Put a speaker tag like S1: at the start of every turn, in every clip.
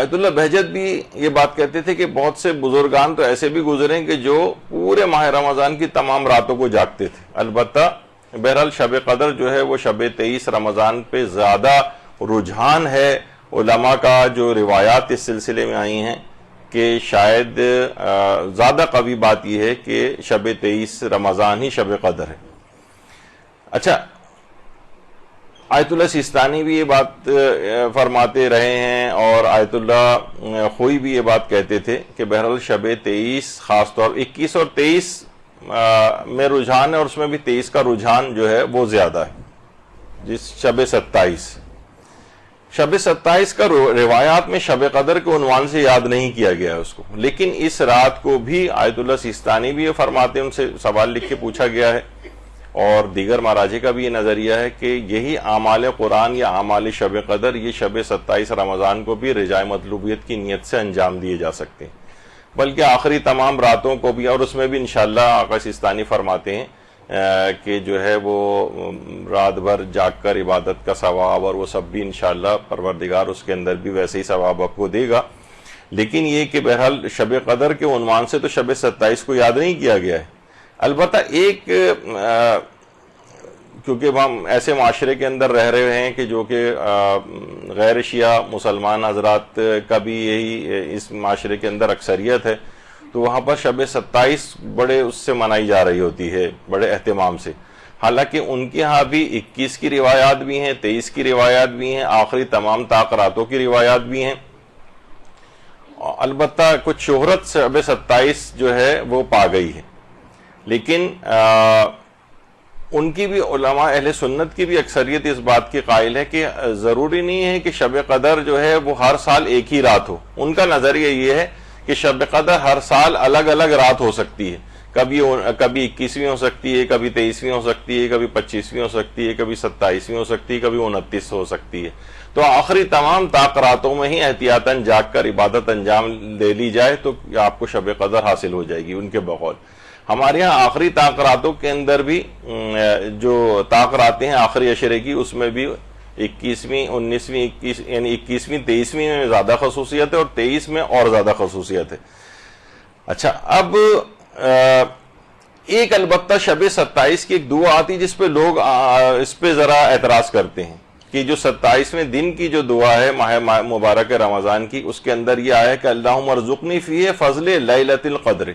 S1: آیت اللہ بہجت بھی یہ بات کہتے تھے کہ بہت سے بزرگان تو ایسے بھی گزرے کہ جو پورے ماہ رمضان کی تمام راتوں کو جاگتے تھے. البتہ بہرحال شب قدر جو ہے وہ شب 23 رمضان پہ زیادہ رجحان ہے. علماء کا جو روایات اس سلسلے میں آئی ہیں کہ شاید زیادہ قوی بات یہ ہے کہ شب 23 رمضان ہی شب قدر ہے. اچھا، آیت اللہ سیستانی بھی یہ بات فرماتے رہے ہیں اور آیت اللہ خوئی بھی یہ بات کہتے تھے کہ بہرحال شب 23 خاص طور 21 اور 23 میں رجحان ہے، اور اس میں بھی 23 کا رجحان جو ہے وہ زیادہ ہے. جس شب 27 کا روایات میں شب قدر کے عنوان سے یاد نہیں کیا گیا ہے اس کو، لیکن اس رات کو بھی آیت اللہ سیستانی بھی یہ فرماتے ہیں، ان سے سوال لکھ کے پوچھا گیا ہے اور دیگر مراجع کا بھی یہ نظریہ ہے کہ یہی اعمال قرآن یا اعمال شب قدر یہ شب 27 رمضان کو بھی رجاء مطلوبیت کی نیت سے انجام دیے جا سکتے ہیں، بلکہ آخری تمام راتوں کو بھی. اور اس میں بھی انشاءاللہ آقا سیستانی فرماتے ہیں کہ جو ہے وہ رات بھر جاگ کر عبادت کا ثواب اور وہ سب بھی انشاءاللہ پروردگار اس کے اندر بھی ویسے ہی ثواب آپ کو دے گا. لیکن یہ کہ بہرحال شب قدر کے عنوان سے تو شب 27 کو یاد نہیں کیا گیا ہے. البتہ ایک کیونکہ ہم ایسے معاشرے کے اندر رہ رہے ہیں کہ جو کہ غیر شیعہ مسلمان حضرات کا بھی یہی اس معاشرے کے اندر اکثریت ہے، تو وہاں پر شب 27 بڑے اس سے منائی جا رہی ہوتی ہے بڑے اہتمام سے. حالانکہ ان کے ہاں بھی 21 کی روایات بھی ہیں، 23 کی روایات بھی ہیں، آخری تمام طاق راتوں کی روایات بھی ہیں. البتہ کچھ شہرت شب 27 جو ہے وہ پا گئی ہے، لیکن ان کی بھی علماء اہل سنت کی بھی اکثریت اس بات کی قائل ہے کہ ضروری نہیں ہے کہ شب قدر جو ہے وہ ہر سال ایک ہی رات ہو. ان کا نظریہ یہ ہے کہ شب قدر ہر سال الگ الگ رات ہو سکتی ہے، کبھی 21ویں ہو سکتی ہے، کبھی 23ویں ہو سکتی ہے، کبھی 25ویں ہو سکتی ہے، کبھی 27ویں ہو سکتی ہے، کبھی 29 ہو سکتی ہے. تو آخری تمام طاق راتوں میں ہی احتیاطاً جاگ کر عبادت انجام دے لی جائے تو آپ کو شب قدر حاصل ہو جائے گی. ان کے بقول ہمارے یہاں آخری طاق راتوں کے اندر بھی جو طاق راتیں ہیں آخری عشرے کی، اس میں بھی 21ویں 19ویں یعنی 21ویں 23ویں میں زیادہ خصوصیت ہے اور 23 میں اور زیادہ خصوصیت ہے. اچھا، اب ایک البتہ شب 27 کی ایک دعا آتی جس پہ لوگ اس پہ ذرا اعتراض کرتے ہیں کہ جو 27ویں دن کی جو دعا ہے ماہ مبارک رمضان کی، اس کے اندر یہ آیا کہ اللہم ارزقنی فیہ فضل لیلۃ القدر،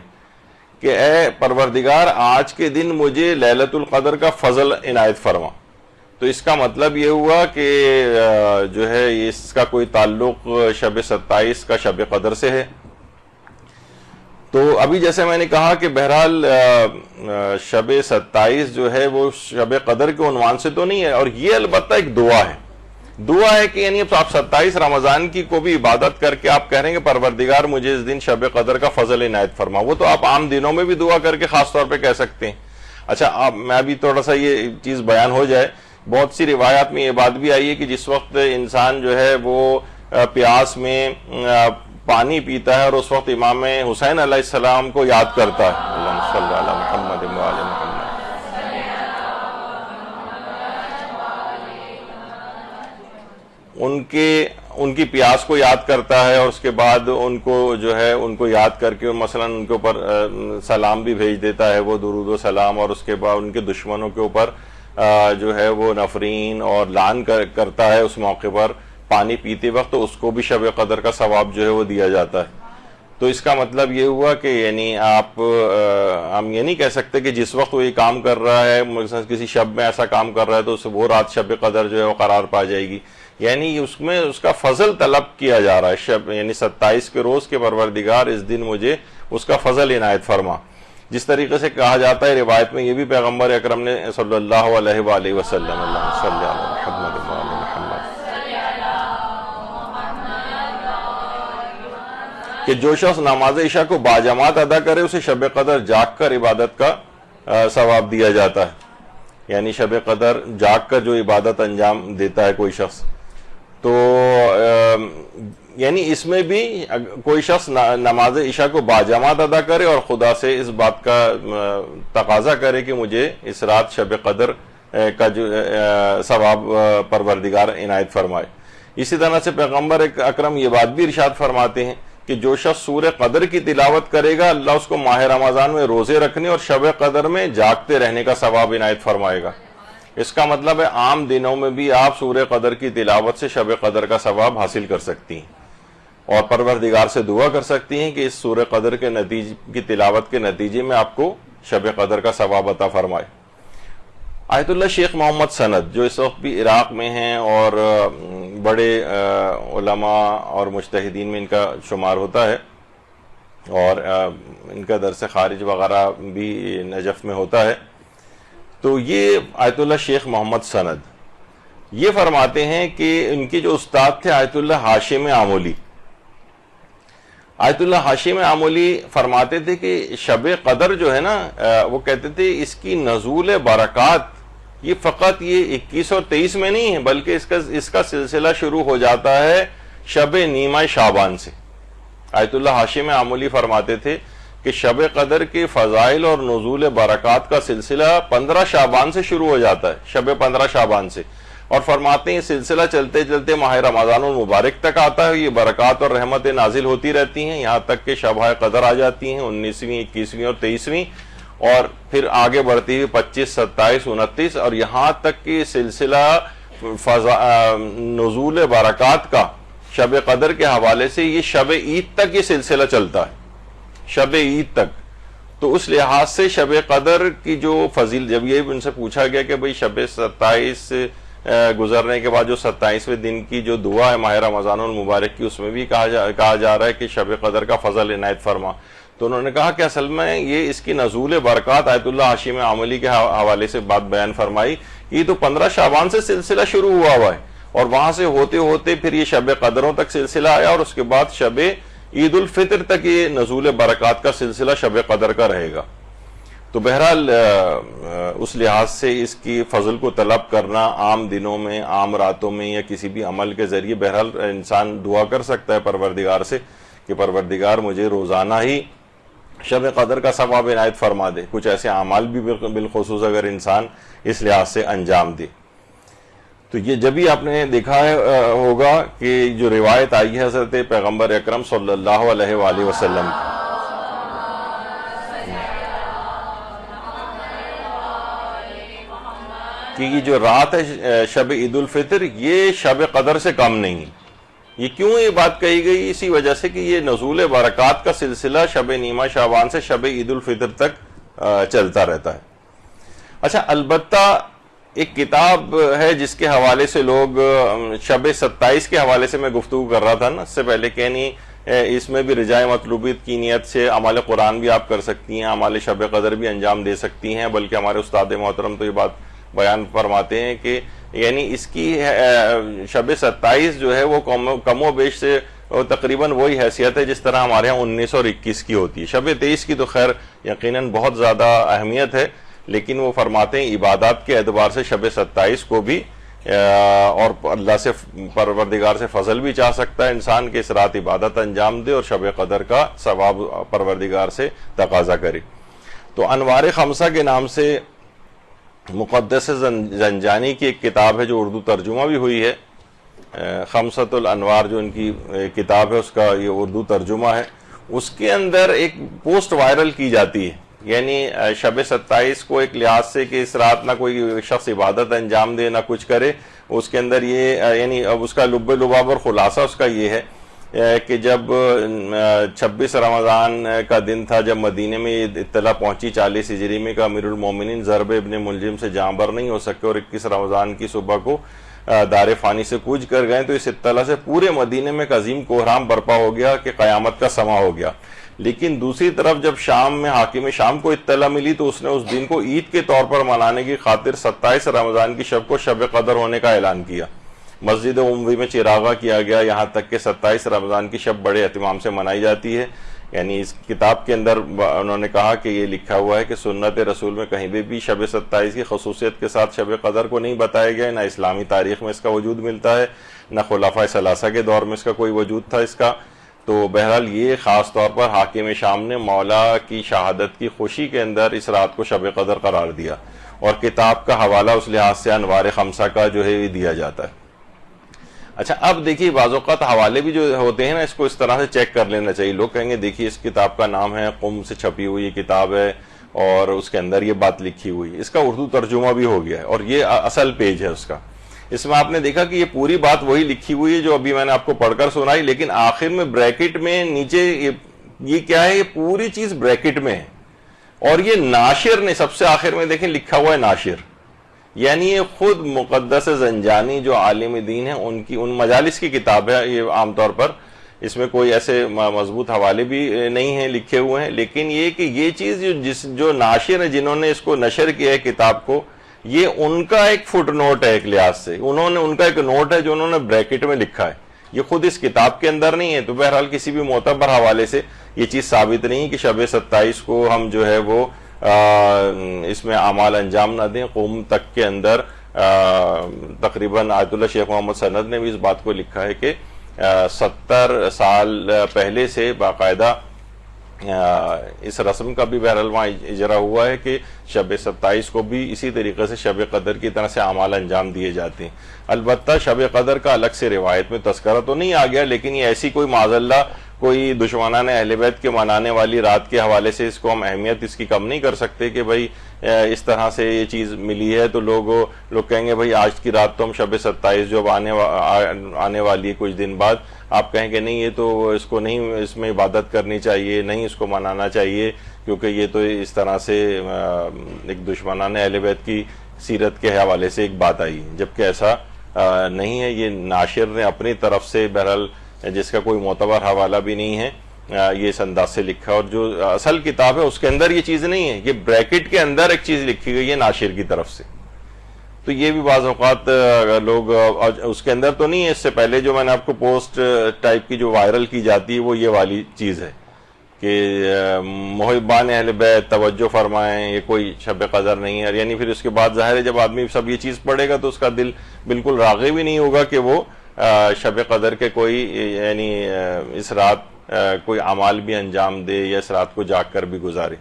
S1: کہ اے پروردگار آج کے دن مجھے لیلۃ القدر کا فضل عنایت فرما. تو اس کا مطلب یہ ہوا کہ جو ہے اس کا کوئی تعلق شب 27 کا شب قدر سے ہے. تو ابھی جیسے میں نے کہا کہ بہرحال شب 27 جو ہے وہ شب قدر کے عنوان سے تو نہیں ہے، اور یہ البتہ ایک دعا ہے کہ یعنی آپ 27 رمضان کی کو بھی عبادت کر کے آپ کہہ رہے ہیں کہ پروردگار مجھے اس دن شب قدر کا فضل عنایت فرما. وہ تو آپ عام دنوں میں بھی دعا کر کے خاص طور پہ کہہ سکتے ہیں. اچھا، میں ابھی تھوڑا سا یہ چیز بیان ہو جائے. بہت سی روایات میں یہ بات بھی آئی ہے کہ جس وقت انسان جو ہے وہ پیاس میں پانی پیتا ہے اور اس وقت امام حسین علیہ السلام کو یاد کرتا ہے، اللہم صلی علی محمد و آل محمد، ان کی پیاس کو یاد کرتا ہے اور اس کے بعد ان کو جو ہے ان کو یاد کر کے مثلا ان کے اوپر سلام بھی بھیج دیتا ہے، وہ درود و سلام، اور اس کے بعد ان کے دشمنوں کے اوپر جو ہے وہ نفرین اور لعن کرتا ہے اس موقع پر پانی پیتے وقت، تو اس کو بھی شب قدر کا ثواب جو ہے وہ دیا جاتا ہے. تو اس کا مطلب یہ ہوا کہ یعنی ہم یہ نہیں کہہ سکتے کہ جس وقت وہ یہ کام کر رہا ہے مثلا کسی شب میں ایسا کام کر رہا ہے تو وہ رات شب قدر جو ہے وہ قرار پا جائے گی. یعنی اس میں اس کا فضل طلب کیا جا رہا ہے شب یعنی 27 کے روز کے پروردگار اس دن مجھے اس کا فضل عنایت فرما. جس طریقے سے کہا جاتا ہے روایت میں یہ بھی پیغمبر اکرم نے صلی اللہ علیہ وآلہ وسلم اللہم صلی علی محمد و آل محمد کہ جو شخص نماز عشاء کو باجماعت ادا کرے اسے شب قدر جاگ کر عبادت کا ثواب دیا جاتا ہے. یعنی شب قدر جاگ کر جو عبادت انجام دیتا ہے کوئی شخص، تو یعنی اس میں بھی کوئی شخص نماز عشاء کو باجماعت ادا کرے اور خدا سے اس بات کا تقاضا کرے کہ مجھے اس رات شب قدر کا جو ثواب پروردگار عنایت فرمائے. اسی طرح سے پیغمبر اکرم یہ بات بھی ارشاد فرماتے ہیں کہ جو شخص سورہ قدر کی تلاوت کرے گا اللہ اس کو ماہ رمضان میں روزے رکھنے اور شب قدر میں جاگتے رہنے کا ثواب عنایت فرمائے گا۔ اس کا مطلب ہے عام دنوں میں بھی آپ سورہ قدر کی تلاوت سے شب قدر کا ثواب حاصل کر سکتی ہیں اور پروردگار سے دعا کر سکتی ہیں کہ اس سورہ قدر کے نتیجے کی تلاوت کے نتیجے میں آپ کو شب قدر کا ثواب عطا فرمائے۔ آیت اللہ شیخ محمد سند جو اس وقت بھی عراق میں ہیں اور بڑے علماء اور مجتہدین میں ان کا شمار ہوتا ہے اور ان کا درس خارج وغیرہ بھی نجف میں ہوتا ہے، تو یہ آیت اللہ شیخ محمد سند یہ فرماتے ہیں کہ ان کے جو استاد تھے آیت اللہ ہاشم آمولی، آیت اللہ ہاشم آمولی فرماتے تھے کہ شب قدر جو ہے نا وہ کہتے تھے اس کی نزول برکات یہ فقط یہ 21 اور 23 میں نہیں ہے بلکہ اس کا سلسلہ شروع ہو جاتا ہے شب نیمہ شعبان سے۔ آیت اللہ ہاشم آمولی فرماتے تھے کہ شب قدر کے فضائل اور نزول برکات کا سلسلہ 15 شعبان سے شروع ہو جاتا ہے، شب 15 شعبان سے، اور فرماتے ہیں یہ سلسلہ چلتے چلتے ماہ رمضان المبارک تک آتا ہے۔ یہ برکات اور رحمتیں نازل ہوتی رہتی ہیں یہاں تک کہ شبہ قدر آ جاتی ہیں 19ویں، 21ویں اور 23ویں، اور پھر آگے بڑھتی ہوئی 25، 27، 29 اور یہاں تک کہ سلسلہ نزول برکات کا شب قدر کے حوالے سے یہ شب عید تک یہ سلسلہ چلتا ہے، شب عید تک۔ تو اس لحاظ سے شب قدر کی جو فضیل، جب یہ ان سے پوچھا گیا کہ بھئی شب 27 گزرنے کے بعد جو 27ویں دن کی جو دعا ہے ماہ رمضان المبارک کی اس میں بھی کہا جا رہا ہے کہ شب قدر کا فضل عنایت فرما، تو انہوں نے کہا کہ اصل میں یہ اس کی نزول برکات آیت اللہ ہاشم آمولی کے حوالے سے بات بیان فرمائی، یہ تو 15 شعبان سے سلسلہ شروع ہوا ہے اور وہاں سے ہوتے ہوتے پھر یہ شب قدروں تک سلسلہ آیا اور اس کے بعد شب عید الفطر تک یہ نزول برکات کا سلسلہ شب قدر کا رہے گا۔ تو بہرحال اس لحاظ سے اس کی فضل کو طلب کرنا عام دنوں میں، عام راتوں میں یا کسی بھی عمل کے ذریعے بہرحال انسان دعا کر سکتا ہے پروردگار سے کہ پروردگار مجھے روزانہ ہی شب قدر کا ثواب عنایت فرما دے، کچھ ایسے اعمال بھی بالخصوص اگر انسان اس لحاظ سے انجام دے۔ تو یہ جبھی آپ نے دیکھا ہوگا کہ جو روایت آئی ہے حضرت پیغمبر اکرم صلی اللہ علیہ وآلہ وسلم کہ یہ جو رات ہے شب عید الفطر یہ شب قدر سے کم نہیں۔ یہ کیوں یہ بات کہی گئی؟ اسی وجہ سے کہ یہ نزول برکات کا سلسلہ شب نیمہ شعبان سے شب عید الفطر تک چلتا رہتا ہے۔ اچھا، البتہ ایک کتاب ہے جس کے حوالے سے لوگ شب 27 کے حوالے سے میں گفتگو کر رہا تھا نا اس سے پہلے، کہ نہیں اس میں بھی رجاء مطلوبیت کی نیت سے اعمال قرآن بھی آپ کر سکتی ہیں، اعمال شب قدر بھی انجام دے سکتی ہیں، بلکہ ہمارے استاد محترم تو یہ بات بیان فرماتے ہیں کہ یعنی اس کی شب 27 جو ہے وہ کم و بیش سے تقریباً وہی حیثیت ہے جس طرح ہمارے ہاں 19 اور 21 کی ہوتی ہے۔ شب 23 کی تو خیر یقیناً بہت زیادہ اہمیت ہے، لیکن وہ فرماتے ہیں عبادات کے اعتبار سے شب 27 کو بھی اور اللہ سے پروردگار سے فضل بھی چاہ سکتا ہے انسان کہ اس رات عبادت انجام دے اور شب قدر کا ثواب پروردگار سے تقاضا کرے۔ تو انوار خمسہ کے نام سے مقدس زنجانی کی ایک کتاب ہے جو اردو ترجمہ بھی ہوئی ہے، خمسۃ الانوار جو ان کی کتاب ہے اس کا یہ اردو ترجمہ ہے، اس کے اندر ایک پوسٹ وائرل کی جاتی ہے، یعنی شب 27 کو ایک لحاظ سے کہ اس رات نہ کوئی شخص عبادت انجام دے نہ کچھ کرے، اس کے اندر یہ یعنی اب اس کا لب لباب اور خلاصہ اس کا یہ ہے کہ جب 26 رمضان کا دن تھا جب مدینے میں یہ اطلاع پہنچی 40 ہجری میں کہ امیر المومنین ضرب ابن ملجم سے جاں بر نہیں ہو سکے اور 21 رمضان کی صبح کو دار فانی سے کوچ کر گئے، تو اس اطلاع سے پورے مدینے میں ایک عظیم کوہرام برپا ہو گیا کہ قیامت کا سما ہو گیا۔ لیکن دوسری طرف جب شام میں حاکم شام کو اطلاع ملی تو اس نے اس دن کو عید کے طور پر منانے کی خاطر 27 رمضان کی شب کو شب قدر ہونے کا اعلان کیا، مسجد اموی میں چراغاں کیا گیا، یہاں تک کہ 27 رمضان کی شب بڑے اہتمام سے منائی جاتی ہے۔ یعنی اس کتاب کے اندر انہوں نے کہا کہ یہ لکھا ہوا ہے کہ سنت رسول میں کہیں بھی شب 27 کی خصوصیت کے ساتھ شب قدر کو نہیں بتایا گیا، نہ اسلامی تاریخ میں اس کا وجود ملتا ہے، نہ خلفائے ثلاثہ کے دور میں اس کا کوئی وجود تھا اس کا۔ تو بہرحال یہ خاص طور پر حاکم شام نے مولا کی شہادت کی خوشی کے اندر اس رات کو شب قدر قرار دیا، اور کتاب کا حوالہ اس لحاظ سے انوار خمسہ کا جو ہے یہ دیا جاتا ہے۔ اچھا اب دیکھیے بعض اوقات حوالے بھی جو ہوتے ہیں نا اس کو اس طرح سے چیک کر لینا چاہیے. لوگ کہیں گے دیکھیے اس کتاب کا نام ہے قم سے چھپی ہوئی کتاب ہے اور اس کے اندر یہ بات لکھی ہوئی, اس کا اردو ترجمہ بھی ہو گیا ہے اور یہ اصل پیج ہے اس کا. اس میں آپ نے دیکھا کہ یہ پوری بات وہی لکھی ہوئی ہے جو ابھی میں نے آپ کو پڑھ کر سنائی, لیکن آخر میں بریکٹ میں نیچے یہ کیا ہے, یہ پوری چیز بریکٹ میں ہے. اور یہ ناشر نے سب سے آخر میں دیکھیں لکھا ہوا ہے ناشر, یعنی یہ خود مقدس زنجانی جو عالم دین ہیں ان مجالس کی کتاب ہے. یہ عام طور پر اس میں کوئی ایسے مضبوط حوالے بھی نہیں ہیں لکھے ہوئے ہیں, لیکن یہ کہ یہ چیز جو ناشر ہیں جنہوں نے اس کو نشر کیا ہے کتاب کو, یہ ان کا ایک فٹ نوٹ ہے ایک لحاظ سے, ان کا ایک نوٹ ہے جو انہوں نے بریکٹ میں لکھا ہے, یہ خود اس کتاب کے اندر نہیں ہے. تو بہرحال کسی بھی معتبر حوالے سے یہ چیز ثابت نہیں کہ شب 27 کو ہم جو ہے وہ اس میں اعمال انجام نہ دیں. قوم تک کے اندر تقریباً آیت اللہ شیخ محمد سند نے بھی اس بات کو لکھا ہے کہ 70 سال پہلے سے باقاعدہ اس رسم کا بھی بہرحال وہاں اجرا ہوا ہے کہ شب 27 کو بھی اسی طریقے سے شب قدر کی طرح سے اعمال انجام دیے جاتے ہیں. البتہ شب قدر کا الگ سے روایت میں تذکرہ تو نہیں آ گیا, لیکن یہ ایسی کوئی معاذ اللہ کوئی دشمنان اہل بیت کے منانے والی رات کے حوالے سے اس کو ہم اہمیت اس کی کم نہیں کر سکتے کہ بھائی اس طرح سے یہ چیز ملی ہے تو لوگ کہیں گے بھائی آج کی رات تو ہم شب 27 جو آنے والی ہے کچھ دن بعد, آپ کہیں گے نہیں یہ تو اس کو نہیں, اس میں عبادت کرنی چاہیے, نہیں اس کو منانا چاہیے کیونکہ یہ تو اس طرح سے ایک دشمنان اہل بیت کی سیرت کے حوالے سے ایک بات آئی, جبکہ ایسا نہیں ہے. یہ ناشر نے اپنی طرف سے بہرحال جس کا کوئی معتبر حوالہ بھی نہیں ہے یہ اس انداز سے لکھا, اور جو اصل کتاب ہے اس کے اندر یہ چیز نہیں ہے, یہ بریکٹ کے اندر ایک چیز لکھی گئی ہے ناشر کی طرف سے. تو یہ بھی بعض اوقات اگر لوگ اس کے اندر تو نہیں ہے, اس سے پہلے جو میں نے آپ کو پوسٹ ٹائپ کی جو وائرل کی جاتی ہے وہ یہ والی چیز ہے کہ محبان اہل بیت توجہ فرمائیں, یہ کوئی شب قدر نہیں ہے. یعنی پھر اس کے بعد ظاہر ہے جب آدمی سب یہ چیز پڑھے گا تو اس کا دل بالکل راغب ہی نہیں ہوگا کہ وہ شب قدر کے کوئی یعنی اس رات کوئی اعمال بھی انجام دے یا اس رات کو جاگ کر بھی گزارے.